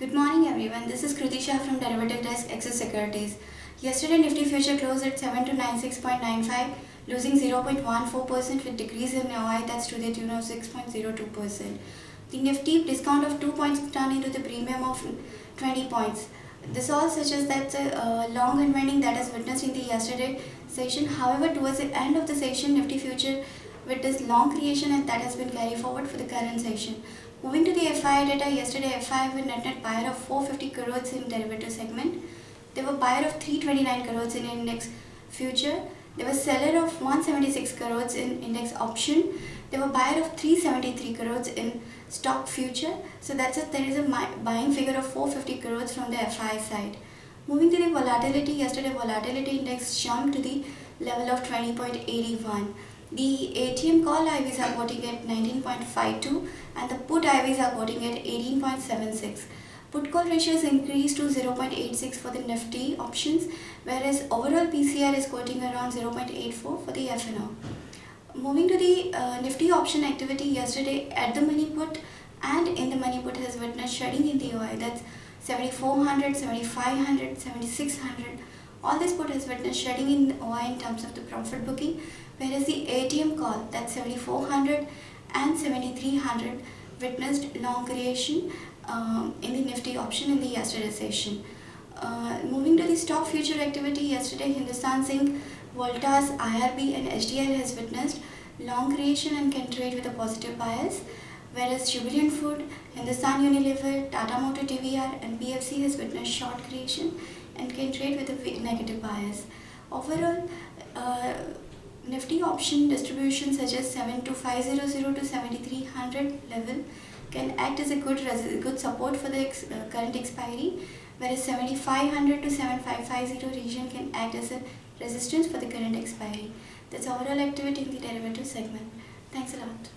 Good morning everyone, this is Kriti Shah from Derivative Desk Axis Securities. Yesterday Nifty future closed at 7296.95, losing 0.14% with decrease in OI that's to the tune of 6.02%. The Nifty discount of 2 points turned into the premium of 20 points. This all suggests that the long unwinding that is witnessed in the yesterday session. However, towards the end of the session, Nifty future witnessed long creation and that has been carried forward for the current session. Moving to the FI data, yesterday FI were net buyer of 450 crores in derivative segment. They were buyer of 329 crores in index future. They were seller of 176 crores in index option. They were buyer of 373 crores in stock future. So that's it. There is a buying figure of 450 crores from the FI side. Moving to the volatility, yesterday volatility index jumped to the level of 20.81. The ATM call IVs are quoting at 19.52 and the put IVs are quoting at 18.76. Put call ratios increased to 0.86 for the Nifty options, whereas overall PCR is quoting around 0.84 for the FNO. Moving to the Nifty option activity, yesterday at the money put and in the money put has witnessed shedding in the OI. That's 7400, 7500, 7600. All this put has witnessed shedding in the OI in terms of the profit booking, whereas the ATM call, that's 7400 and 7300, witnessed long creation in the Nifty option in the yesterday session. Moving to the stock future activity, yesterday Hindustan Zinc, Voltas, IRB and HDL has witnessed long creation and can trade with a positive bias, whereas Jubilant Food, Hindustan Unilever, Tata Motor TVR and PFC has witnessed short creation and can trade with a negative bias. Overall, Nifty option distribution such as 72500 to 7300 level can act as a good support for the current expiry, whereas 7500 to 7550 region can act as a resistance for the current expiry. That's overall activity in the derivative segment. Thanks a lot.